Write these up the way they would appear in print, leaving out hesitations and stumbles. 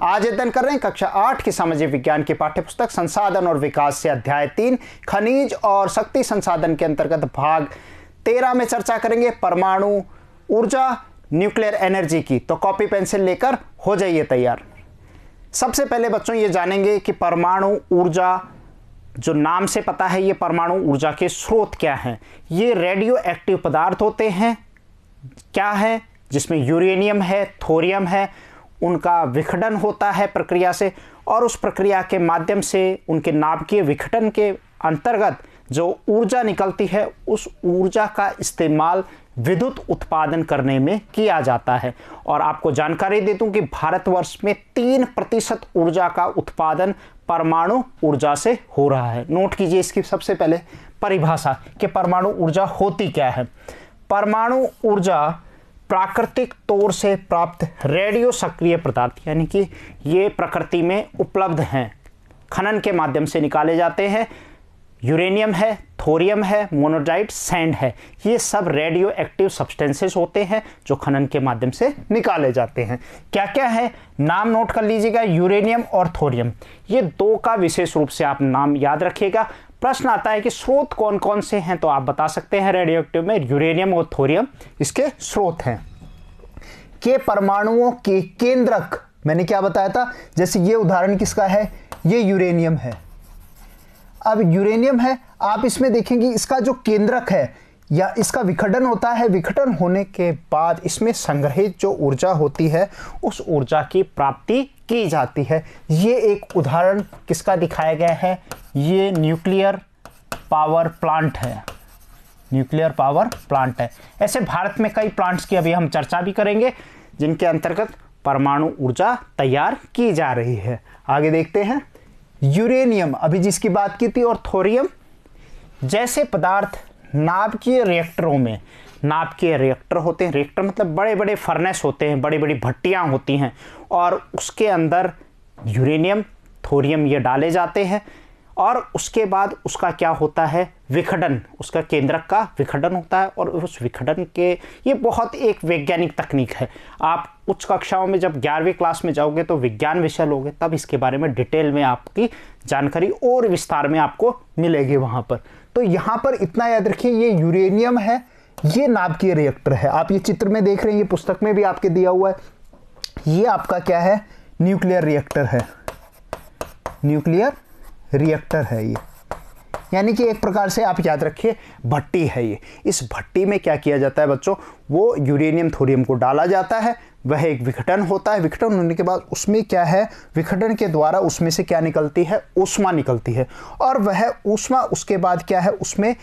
आज अध्ययन कर रहे हैं कक्षा 8 की सामाजिक विज्ञान की पाठ्यपुस्तक संसाधन और विकास से अध्याय 3 खनिज और शक्ति संसाधन के अंतर्गत भाग 13 में चर्चा करेंगे परमाणु ऊर्जा, न्यूक्लियर एनर्जी की। तो कॉपी पेंसिल लेकर हो जाइए तैयार। सबसे पहले बच्चों ये जानेंगे कि परमाणु ऊर्जा, जो नाम से पता है, ये परमाणु ऊर्जा के स्रोत क्या हैं। ये रेडियो एक्टिव पदार्थ होते हैं, क्या है, जिसमें यूरेनियम है, थोरियम है, उनका विखंडन होता है प्रक्रिया से, और उस प्रक्रिया के माध्यम से उनके नाभिकीय विघटन के अंतर्गत जो ऊर्जा निकलती है, उस ऊर्जा का इस्तेमाल विद्युत उत्पादन करने में किया जाता है। और आपको जानकारी दे दूं कि भारतवर्ष में 3% ऊर्जा का उत्पादन परमाणु ऊर्जा से हो रहा है। नोट कीजिए इसकी सबसे पहले परिभाषा कि परमाणु ऊर्जा होती क्या है। परमाणु ऊर्जा प्राकृतिक तौर से प्राप्त रेडियो सक्रिय पदार्थ, यानी कि ये प्रकृति में उपलब्ध हैं, खनन के माध्यम से निकाले जाते हैं। यूरेनियम है, थोरियम है, मोनोजाइट, सैंड है, ये सब रेडियो एक्टिव सब्सटेंसेस होते हैं जो खनन के माध्यम से निकाले जाते हैं। क्या क्या है, नाम नोट कर लीजिएगा, यूरेनियम और थोरियम, ये दो का विशेष रूप से आप नाम याद रखिएगा। प्रश्न आता है कि स्रोत कौन कौन से हैं, तो आप बता सकते हैं रेडियो एक्टिव में यूरेनियम और थोरियम इसके स्रोत हैं। के परमाणुओं के केंद्रक, मैंने क्या बताया था, जैसे ये उदाहरण किसका है, ये यूरेनियम है। अब यूरेनियम है, आप इसमें देखेंगे इसका जो केंद्रक है या इसका विखंडन होता है, विखंडन होने के बाद इसमें संग्रहित जो ऊर्जा होती है उस ऊर्जा की प्राप्ति की जाती है। ये एक उदाहरण किसका दिखाया गया है, ये न्यूक्लियर पावर प्लांट है, न्यूक्लियर पावर प्लांट है। ऐसे भारत में कई प्लांट्स की अभी हम चर्चा भी करेंगे जिनके अंतर्गत परमाणु ऊर्जा तैयार की जा रही है। आगे देखते हैं, यूरेनियम अभी जिसकी बात की थी और थोरियम जैसे पदार्थ नाभिकीय रिएक्टरों में, नाभिकीय रिएक्टर होते हैं, रिएक्टर मतलब बड़े बड़े फर्नेस होते हैं, बड़ी बड़ी भट्टियां होती हैं, और उसके अंदर यूरेनियम, थोरियम ये डाले जाते हैं, और उसके बाद उसका क्या होता है, विखंडन, उसका केंद्रक का विखंडन होता है। और उस विखंडन के, ये बहुत एक वैज्ञानिक तकनीक है। आप उच्च कक्षाओं में जब 11वीं क्लास में जाओगे तो विज्ञान विषय लोगे, तब इसके बारे में डिटेल में आपकी जानकारी और विस्तार में आपको मिलेगी वहाँ पर। तो यहाँ पर इतना याद रखिए, ये यूरेनियम है, ये नाभिकीय रिएक्टर है। आप ये चित्र में देख रहे हैं, ये पुस्तक में भी आपके दिया हुआ है, ये आपका क्या है, न्यूक्लियर रिएक्टर है, न्यूक्लियर रिएक्टर है ये, यानी कि एक प्रकार से आप याद रखिए भट्टी है ये। इस भट्टी में क्या किया जाता है बच्चों, वो यूरेनियम थोरियम को डाला जाता है, वह एक विघटन होता है, विघटन होने के बाद उसमें क्या है, विघटन के द्वारा उसमें से क्या निकलती है, ऊष्मा निकलती है, और वह ऊष्मा उसके बाद क्या है, उसमें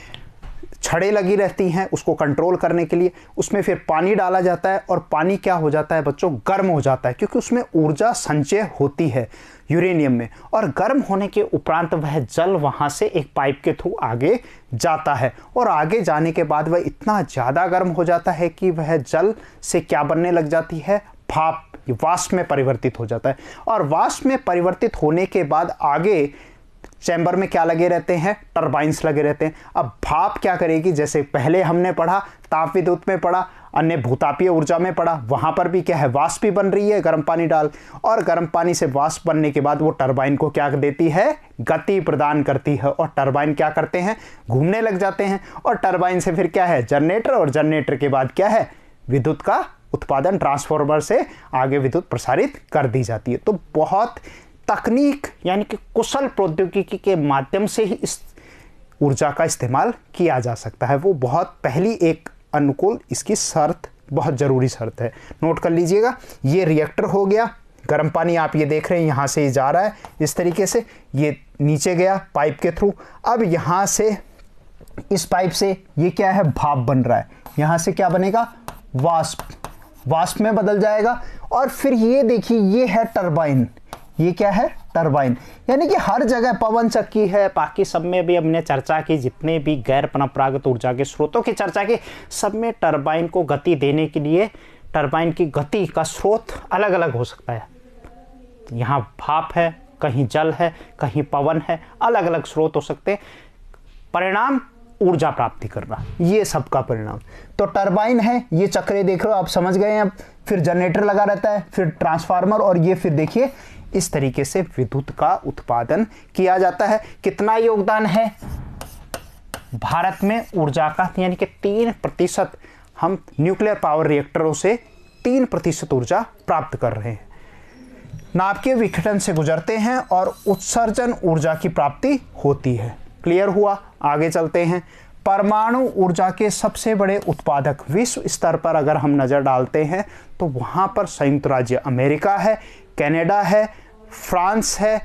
छड़ें लगी रहती हैं उसको कंट्रोल करने के लिए। उसमें फिर पानी डाला जाता है, और पानी क्या हो जाता है बच्चों, गर्म हो जाता है, क्योंकि उसमें ऊर्जा संचय होती है यूरेनियम में। और गर्म होने के उपरांत वह जल वहाँ से एक पाइप के थ्रू आगे जाता है, और आगे जाने के बाद वह इतना ज़्यादा गर्म हो जाता है कि वह जल से क्या बनने लग जाती है, भाप, वाष्प में परिवर्तित हो जाता है। और वाष्प में परिवर्तित होने के बाद आगे चैम्बर में क्या लगे रहते हैं, टरबाइंस लगे रहते हैं। अब भाप क्या करेगी, जैसे पहले हमने पढ़ा ताप विद्युत में पढ़ा, अन्य भूतापीय ऊर्जा में पढ़ा, वहां पर भी क्या है, वाष्प भी बन रही है गर्म पानी डाल, और गर्म पानी से वाष्प बनने के बाद वो टरबाइन को क्या देती है, गति प्रदान करती है, और टरबाइन क्या करते हैं, घूमने लग जाते हैं, और टरबाइन से फिर क्या है, जनरेटर, और जनरेटर के बाद क्या है, विद्युत का उत्पादन, ट्रांसफार्मर से आगे विद्युत प्रसारित कर दी जाती है। तो बहुत तकनीक यानी कि कुशल प्रौद्योगिकी के माध्यम से ही इस ऊर्जा का इस्तेमाल किया जा सकता है। वो बहुत पहली एक अनुकूल इसकी शर्त, बहुत ज़रूरी शर्त है, नोट कर लीजिएगा। ये रिएक्टर हो गया, गर्म पानी आप ये देख रहे हैं यहाँ से जा रहा है इस तरीके से, ये नीचे गया पाइप के थ्रू। अब यहाँ से इस पाइप से ये क्या है, भाप बन रहा है, यहाँ से क्या बनेगा, वाष्प, वाष्प में बदल जाएगा। और फिर ये देखिए, ये है टरबाइन, ये क्या है, टरबाइन, यानी कि हर जगह पवन चक्की है, बाकी सब में भी हमने चर्चा की, जितने भी गैर परंपरागत ऊर्जा के स्रोतों की चर्चा की, सब में टरबाइन को गति देने के लिए टरबाइन की गति का स्रोत अलग अलग हो सकता है। यहाँ भाप है, कहीं जल है, कहीं पवन है, अलग अलग स्रोत हो सकते हैं। परिणाम ऊर्जा प्राप्ति करना, ये सबका परिणाम। तो टरबाइन है, ये चक्रे देख रहे हो आप, समझ गए हैं अब। फिर जनरेटर लगा रहता है, फिर ट्रांसफार्मर, और ये फिर देखिए इस तरीके से विद्युत का उत्पादन किया जाता है। कितना योगदान है भारत में ऊर्जा का, यानी कि 3% हम न्यूक्लियर पावर रिएक्टरों से 3% ऊर्जा प्राप्त कर रहे हैं। नाभिकीय विघटन से गुजरते हैं और उत्सर्जन ऊर्जा की प्राप्ति होती है। क्लियर हुआ? आगे चलते हैं। परमाणु ऊर्जा के सबसे बड़े उत्पादक विश्व स्तर पर अगर हम नज़र डालते हैं तो वहाँ पर संयुक्त राज्य अमेरिका है, कनाडा है, फ्रांस है,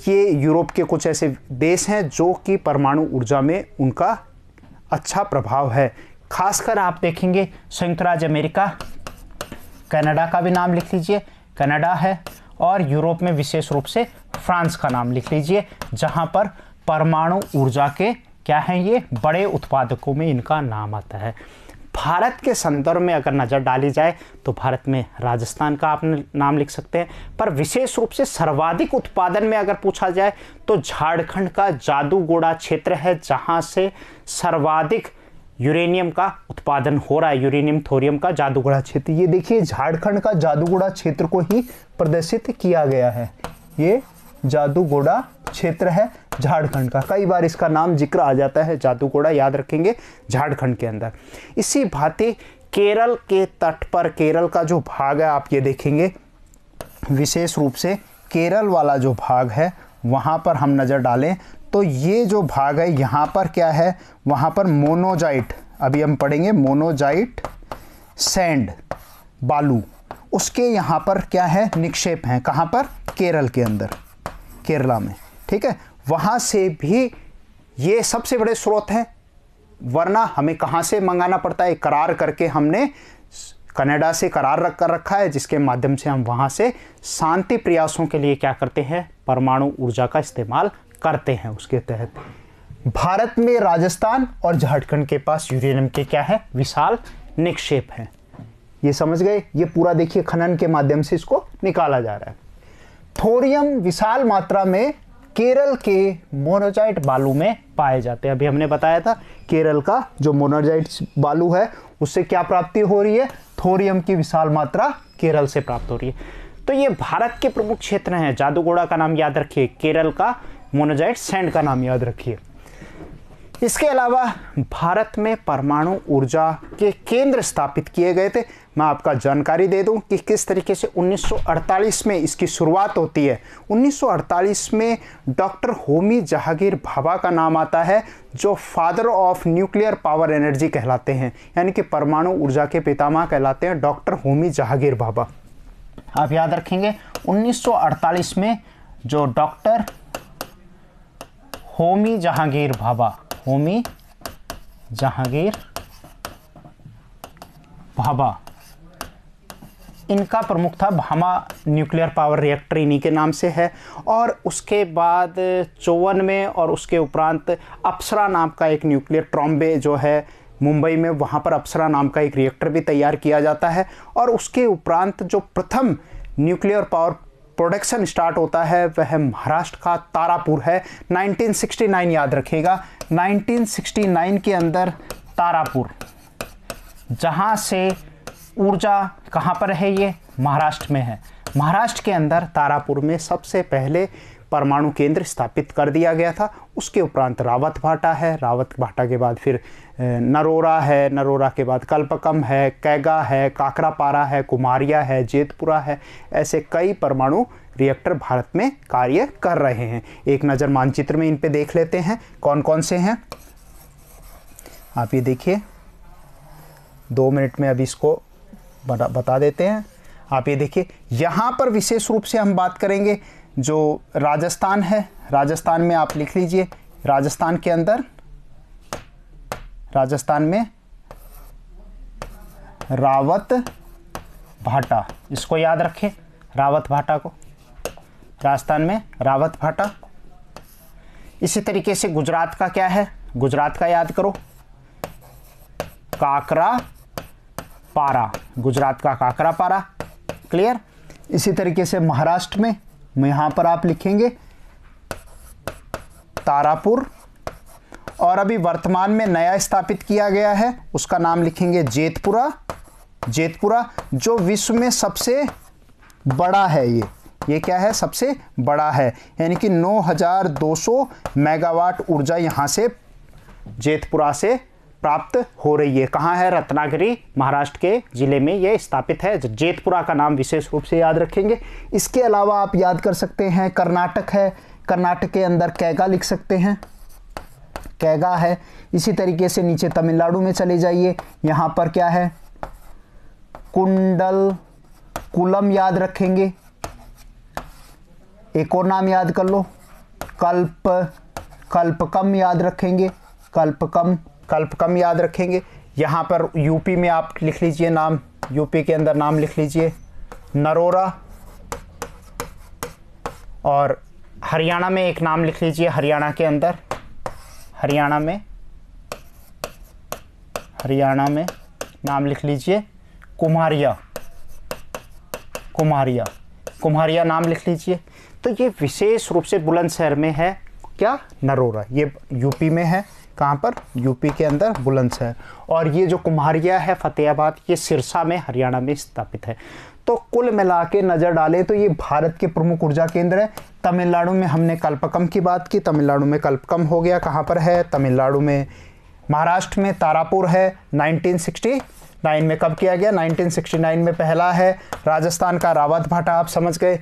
ये यूरोप के कुछ ऐसे देश हैं जो कि परमाणु ऊर्जा में उनका अच्छा प्रभाव है। खासकर आप देखेंगे संयुक्त राज्य अमेरिका, कनाडा का भी नाम लिख लीजिए, कनाडा है, और यूरोप में विशेष रूप से फ्रांस का नाम लिख लीजिए, जहां पर परमाणु ऊर्जा के क्या हैं, ये बड़े उत्पादकों में इनका नाम आता है। भारत के संदर्भ में अगर नज़र डाली जाए तो भारत में राजस्थान का आप नाम लिख सकते हैं, पर विशेष रूप से सर्वाधिक उत्पादन में अगर पूछा जाए तो झारखंड का जादूगोड़ा क्षेत्र है, जहां से सर्वाधिक यूरेनियम का उत्पादन हो रहा है, यूरेनियम थोरियम का जादूगोड़ा क्षेत्र। ये देखिए झारखंड का जादूगोड़ा क्षेत्र को ही प्रदर्शित किया गया है। ये जादूगोड़ा क्षेत्र है झारखंड का, कई बार इसका नाम जिक्र आ जाता है, जादूगोड़ा याद रखेंगे, झारखंड के अंदर। इसी भांति केरल के तट पर, केरल का जो भाग है आप ये देखेंगे, विशेष रूप से केरल वाला जो भाग है वहाँ पर हम नज़र डालें तो ये जो भाग है यहाँ पर क्या है, वहाँ पर मोनोजाइट, अभी हम पढ़ेंगे मोनोजाइट सैंड, बालू, उसके यहाँ पर क्या है, निक्षेप हैं। कहाँ पर? केरल के अंदर, केरला में, ठीक है। वहाँ से भी ये सबसे बड़े स्रोत हैं, वरना हमें कहाँ से मंगाना पड़ता है, करार करके हमने कनाडा से करार रख कर रखा है, जिसके माध्यम से हम वहाँ से शांति प्रयासों के लिए क्या करते हैं, परमाणु ऊर्जा का इस्तेमाल करते हैं। उसके तहत भारत में राजस्थान और झारखंड के पास यूरेनियम के क्या है, विशाल निक्षेप हैं। ये समझ गए? ये पूरा देखिए खनन के माध्यम से इसको निकाला जा रहा है। थोरियम विशाल मात्रा में केरल के मोनोजाइट बालू में पाए जाते हैं। अभी हमने बताया था केरल का जो मोनोजाइट बालू है उससे क्या प्राप्ति हो रही है, थोरियम की विशाल मात्रा केरल से प्राप्त हो रही है। तो ये भारत के प्रमुख क्षेत्र हैं। जादूगोड़ा का नाम याद रखिए, केरल का मोनोजाइट सैंड का नाम याद रखिए। इसके अलावा भारत में परमाणु ऊर्जा के केंद्र स्थापित किए गए थे। मैं आपका जानकारी दे दूं कि किस तरीके से 1948 में इसकी शुरुआत होती है। 1948 में डॉक्टर होमी जहांगीर भाभा का नाम आता है, जो father of nuclear power energy कहलाते हैं, यानी कि परमाणु ऊर्जा के पितामह कहलाते हैं डॉक्टर होमी जहांगीर भाभा। आप याद रखेंगे 1948 में जो डॉक्टर होमी जहांगीर भाभा, होमी जहांगीर भाभा, इनका प्रमुख था। भामा न्यूक्लियर पावर रिएक्टर इन्हीं के नाम से है। और उसके बाद 54 में और उसके उपरांत अप्सरा नाम का एक न्यूक्लियर, ट्रॉम्बे जो है मुंबई में, वहाँ पर अप्सरा नाम का एक रिएक्टर भी तैयार किया जाता है। और उसके उपरांत जो प्रथम न्यूक्लियर पावर प्रोडक्शन स्टार्ट होता है वह महाराष्ट्र का तारापुर है। 1969 याद रखिएगा, 1969 के अंदर तारापुर, जहाँ से ऊर्जा कहाँ पर है, ये महाराष्ट्र में है। महाराष्ट्र के अंदर तारापुर में सबसे पहले परमाणु केंद्र स्थापित कर दिया गया था। उसके उपरांत रावत भाटा है, रावत भाटा के बाद फिर नरोरा है, नरोरा के बाद कल्पकम है, कैगा है, काकरापारा है, कुमारिया है, जेतपुरा है। ऐसे कई परमाणु रिएक्टर भारत में कार्य कर रहे हैं। एक नज़र मानचित्र में इन पे देख लेते हैं कौन कौन से हैं। आप ये देखिए, 2 मिनट में अभी इसको बता देते हैं। आप ये देखिए, यहाँ पर विशेष रूप से हम बात करेंगे जो राजस्थान है। राजस्थान में आप लिख लीजिए, राजस्थान के अंदर, राजस्थान में रावत भाटा, इसको याद रखें, रावत भाटा को, राजस्थान में रावत भाटा। इसी तरीके से गुजरात का क्या है, गुजरात का याद करो, काकरा पारा, गुजरात का काकरा पारा। क्लियर? इसी तरीके से महाराष्ट्र में यहाँ पर आप लिखेंगे तारापुर, और अभी वर्तमान में नया स्थापित किया गया है, उसका नाम लिखेंगे जेतपुरा। जेतपुरा जो विश्व में सबसे बड़ा है, ये क्या है, सबसे बड़ा है, यानी कि 9200 मेगावाट ऊर्जा यहाँ से जेतपुरा से प्राप्त हो रही है। कहाँ है? रत्नागिरी महाराष्ट्र के जिले में ये स्थापित है। जेतपुरा का नाम विशेष रूप से याद रखेंगे। इसके अलावा आप याद कर सकते हैं कर्नाटक है, कर्नाटक के अंदर कैगा लिख सकते हैं, कैगा है। इसी तरीके से नीचे तमिलनाडु में चले जाइए, यहाँ पर क्या है, कुंडल कुलम याद रखेंगे। एक और नाम याद कर लो, कल्पकम याद रखेंगे, कल्पकम याद रखेंगे। यहाँ पर यूपी में आप लिख लीजिए नाम, यूपी के अंदर नाम लिख लीजिए नरोरा। और हरियाणा में एक नाम लिख लीजिए, हरियाणा के अंदर, हरियाणा में नाम लिख लीजिए कुम्हारिया, कुम्हारिया नाम लिख लीजिए। तो ये विशेष रूप से बुलंदशहर में है, क्या, नरोरा, ये यूपी में है। कहाँ पर? यूपी के अंदर बुलंदशहर। और ये जो कुम्हारिया है फतेहाबाद, ये सिरसा में हरियाणा में स्थापित है। तो कुल मिला के नज़र डालें तो ये भारत के प्रमुख ऊर्जा केंद्र है। तमिलनाडु में हमने कल्पकम की बात की, तमिलनाडु में कल्पकम हो गया। कहाँ पर है? तमिलनाडु में। महाराष्ट्र में तारापुर है, 1969 में कब किया गया? 1969 में पहला है। राजस्थान का रावत भाटा आप समझ गए।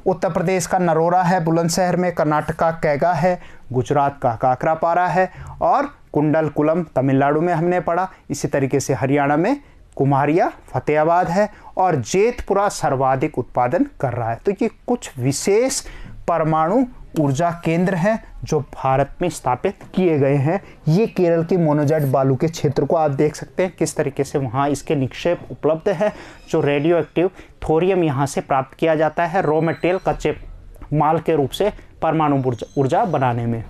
उत्तर प्रदेश का नरोरा है बुलंदशहर में, कर्नाटक का कैगा है, गुजरात का काकरापारा है, और कुंडलकुलम तमिलनाडु में हमने पढ़ा। इसी तरीके से हरियाणा में कुम्हारिया फतेहाबाद है, और जेतपुरा सर्वाधिक उत्पादन कर रहा है। तो ये कुछ विशेष परमाणु ऊर्जा केंद्र हैं जो भारत में स्थापित किए गए हैं। ये केरल के मोनोजैट बालू के क्षेत्र को आप देख सकते हैं किस तरीके से वहाँ इसके निक्षेप उपलब्ध है, जो रेडियो एक्टिव थोरियम यहाँ से प्राप्त किया जाता है रॉ मटेरियल, कच्चे माल के रूप से परमाणु ऊर्जा बनाने में।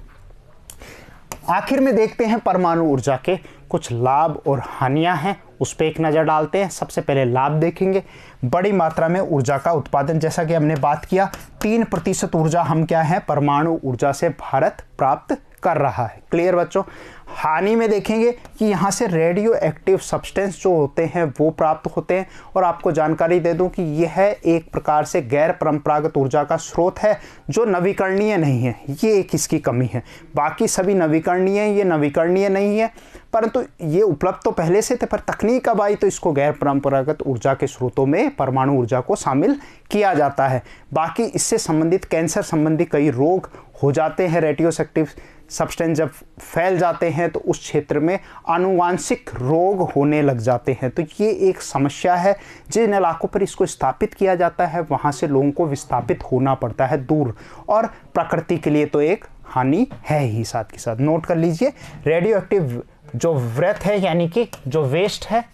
आखिर में देखते हैं परमाणु ऊर्जा के कुछ लाभ और हानियां हैं, उस पर एक नज़र डालते हैं। सबसे पहले लाभ देखेंगे, बड़ी मात्रा में ऊर्जा का उत्पादन। जैसा कि हमने बात किया 3% ऊर्जा हम क्या है, परमाणु ऊर्जा से भारत प्राप्त कर रहा है। क्लियर बच्चों? हानि में देखेंगे कि यहाँ से रेडियो एक्टिव सब्सटेंस जो होते हैं वो प्राप्त होते हैं। और आपको जानकारी दे दूं कि यह एक प्रकार से गैर परंपरागत ऊर्जा का स्रोत है जो नवीकरणीय नहीं है। ये एक इसकी कमी है। बाकी सभी नवीकरणीय हैं, ये नवीकरणीय नहीं है, परंतु ये उपलब्ध तो पहले से थे, पर तकनीक अब आई तो इसको गैर परंपरागत ऊर्जा के स्रोतों में परमाणु ऊर्जा को शामिल किया जाता है। बाकी इससे संबंधित कैंसर संबंधी कई रोग हो जाते हैं। रेडियो एक्टिव सब्सटेंस जब फैल जाते हैं तो उस क्षेत्र में आनुवांशिक रोग होने लग जाते हैं। तो ये एक समस्या है। जिन इलाकों पर इसको स्थापित किया जाता है वहाँ से लोगों को विस्थापित होना पड़ता है दूर, और प्रकृति के लिए तो एक हानि है ही साथ के साथ। नोट कर लीजिए, रेडियो एक्टिव जो वृत्त है यानी कि जो वेस्ट है,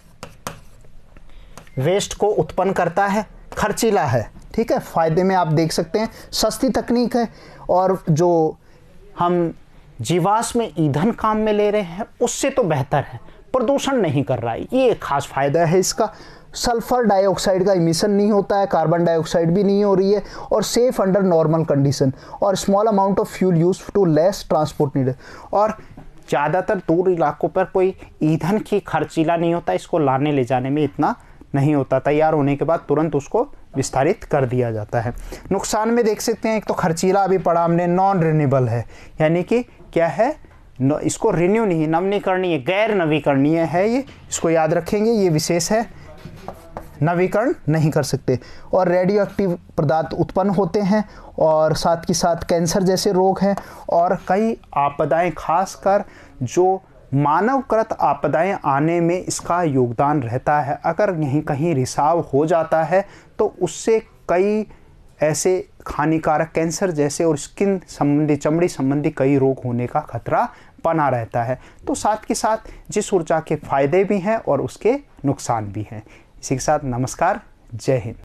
वेस्ट को उत्पन्न करता है, खर्चीला है, ठीक है। फायदे में आप देख सकते हैं सस्ती तकनीक है, और जो हम जीवाश्म ईंधन काम में ले रहे हैं उससे तो बेहतर है, प्रदूषण नहीं कर रहा है। ये एक खास फायदा है इसका। सल्फर डाइऑक्साइड का इमिशन नहीं होता है, कार्बन डाइऑक्साइड भी नहीं हो रही है, और सेफ अंडर नॉर्मल कंडीशन, और small amount of fuel use to less transport needed. और ज़्यादातर दूर इलाकों पर कोई ईंधन की खर्चीला नहीं होता, इसको लाने ले जाने में इतना नहीं होता, तैयार होने के बाद तुरंत उसको विस्तारित कर दिया जाता है। नुकसान में देख सकते हैं, एक तो खर्चीला अभी पढ़ा हमने, नॉन रिन्यूएबल है, यानी कि क्या है, इसको रिन्यू नहीं, नवीकरणीय, गैर नवीकरणीय है ये, इसको याद रखेंगे, ये विशेष है, नवीकरण नहीं कर सकते। और रेडियो एक्टिव पदार्थ उत्पन्न होते हैं, और साथ ही साथ कैंसर जैसे रोग हैं, और कई आपदाएं, खासकर जो मानवकृत आपदाएं आने में इसका योगदान रहता है। अगर यहीं कहीं रिसाव हो जाता है तो उससे कई ऐसे हानिकारक कैंसर जैसे और स्किन संबंधी, चमड़ी संबंधी कई रोग होने का खतरा बना रहता है। तो साथ के साथ जिस ऊर्जा के फायदे भी हैं और उसके नुकसान भी हैं। इसी के साथ नमस्कार, जय हिंद।